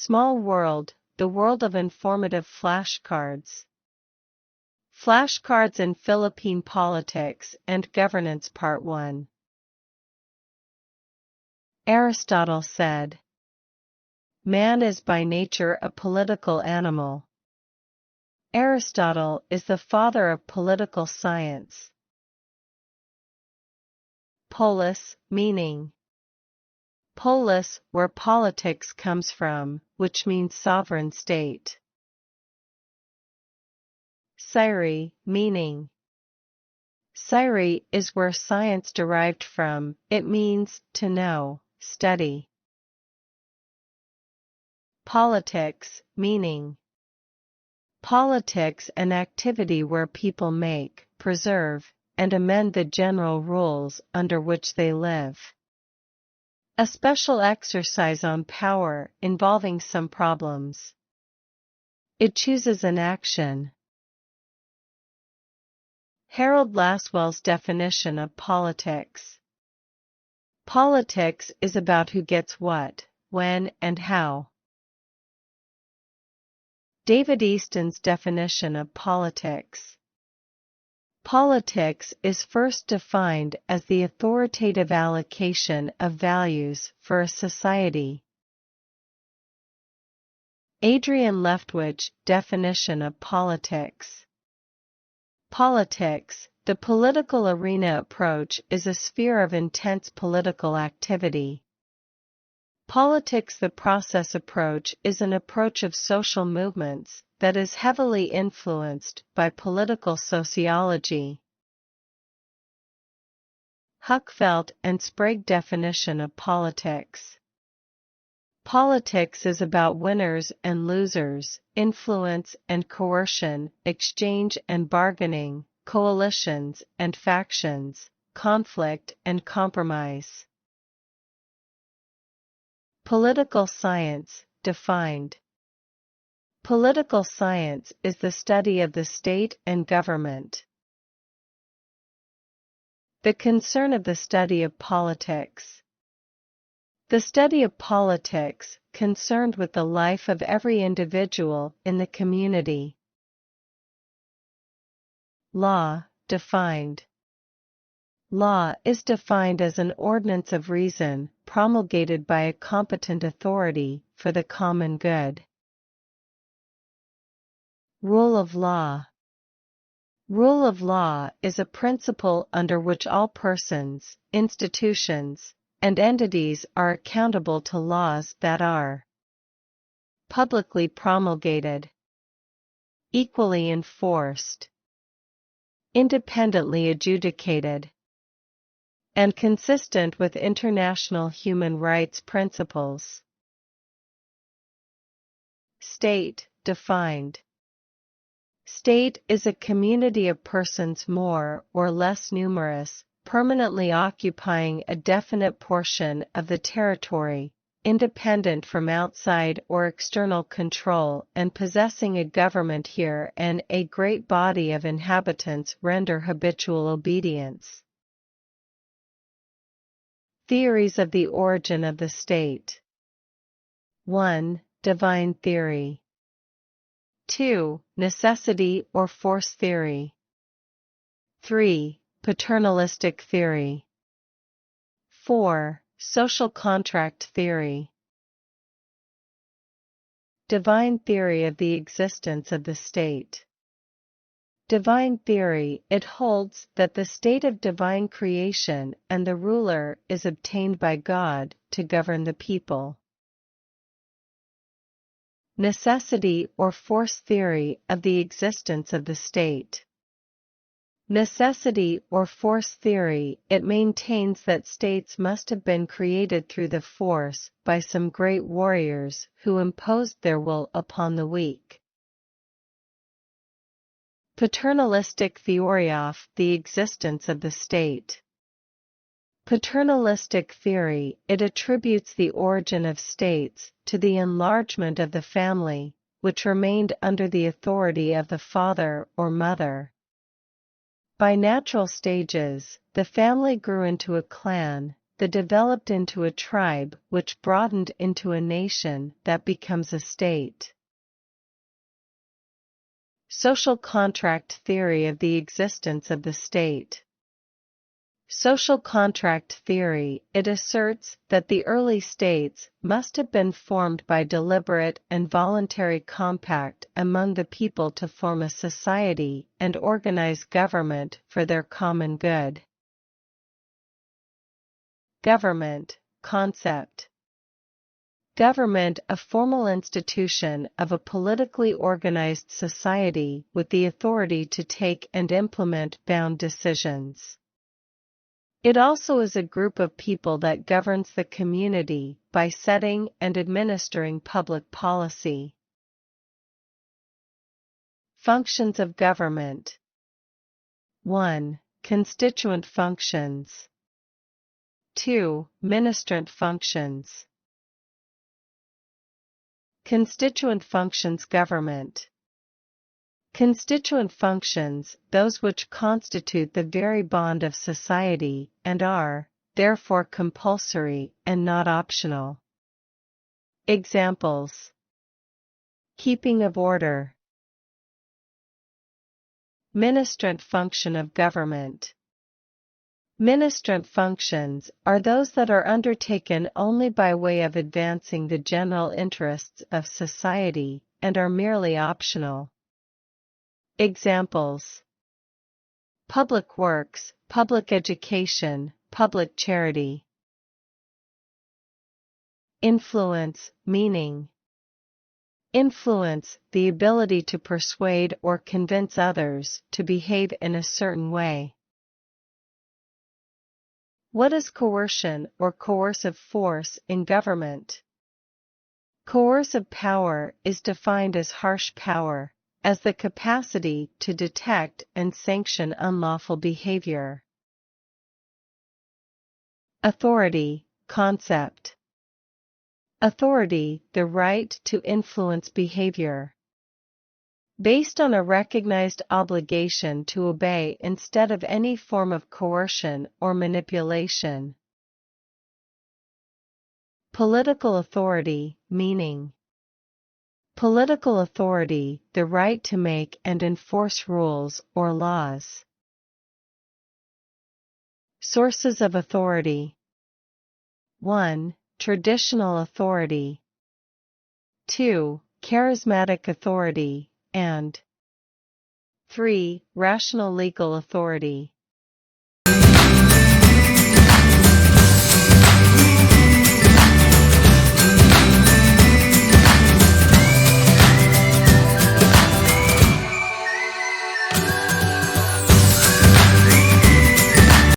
Small world, the world of informative flashcards. Flashcards in Philippine Politics and Governance Part 1. Aristotle said, "Man is by nature a political animal." Aristotle is the father of political science. Polis, meaning. Polis, where politics comes from, which means sovereign state. Scire, meaning. Scire is where science derived from, it means to know, study. Politics, meaning. Politics, an activity where people make, preserve, and amend the general rules under which they live. A special exercise on power involving some problems. It chooses an action. Harold Lasswell's definition of politics. Politics is about who gets what, when, and how. David Easton's definition of politics. Politics is first defined as the authoritative allocation of values for a society. Adrian Leftwich definition of politics. Politics, the political arena approach, is a sphere of intense political activity. Politics, the process approach, is an approach of social movements that is heavily influenced by political sociology. Huckfeld and Sprague definition of politics. Politics is about winners and losers, influence and coercion, exchange and bargaining, coalitions and factions, conflict and compromise. Political science, defined. Political science is the study of the state and government. The concern of the study of politics. The study of politics, concerned with the life of every individual in the community. Law, defined. Law is defined as an ordinance of reason, promulgated by a competent authority, for the common good. Rule of law. Rule of law is a principle under which all persons, institutions, and entities are accountable to laws that are publicly promulgated, equally enforced, independently adjudicated, and consistent with international human rights principles. State, defined. State is a community of persons more or less numerous, permanently occupying a definite portion of the territory, independent from outside or external control and possessing a government here and a great body of inhabitants render habitual obedience. Theories of the origin of the state. 1. Divine theory. 2. Necessity or force theory. 3. Paternalistic theory. 4. Social contract theory. Divine theory of the existence of the state. Divine theory, it holds that the state of divine creation and the ruler is obtained by God to govern the people. Necessity or force theory of the existence of the state. Necessity or force theory, it maintains that states must have been created through the force by some great warriors who imposed their will upon the weak. Paternalistic theory of the existence of the state. Paternalistic theory, it attributes the origin of states to the enlargement of the family, which remained under the authority of the father or mother. By natural stages, the family grew into a clan, that developed into a tribe which broadened into a nation that becomes a state. Social contract theory of the existence of the state. Social contract theory, it asserts that the early states must have been formed by deliberate and voluntary compact among the people to form a society and organize government for their common good. Government concept. Government, a formal institution of a politically organized society with the authority to take and implement bound decisions. It also is a group of people that governs the community by setting and administering public policy. Functions of government. 1. Constituent functions. 2. Ministrant functions. Constituent functions government. Constituent functions, those which constitute the very bond of society, and are, therefore, compulsory and not optional. Examples: keeping of order. Ministrant function of government. Ministrant functions are those that are undertaken only by way of advancing the general interests of society, and are merely optional. Examples: public works, public education, public charity. Influence, meaning. Influence, the ability to persuade or convince others to behave in a certain way. What is coercion or coercive force in government? Coercive power is defined as harsh power, as the capacity to detect and sanction unlawful behavior. Authority concept. Authority, the right to influence behavior. Based on a recognized obligation to obey instead of any form of coercion or manipulation. Political authority, meaning. Political authority, the right to make and enforce rules or laws. Sources of authority. 1. Traditional authority. 2. Charismatic authority, and 3. Rational legal authority.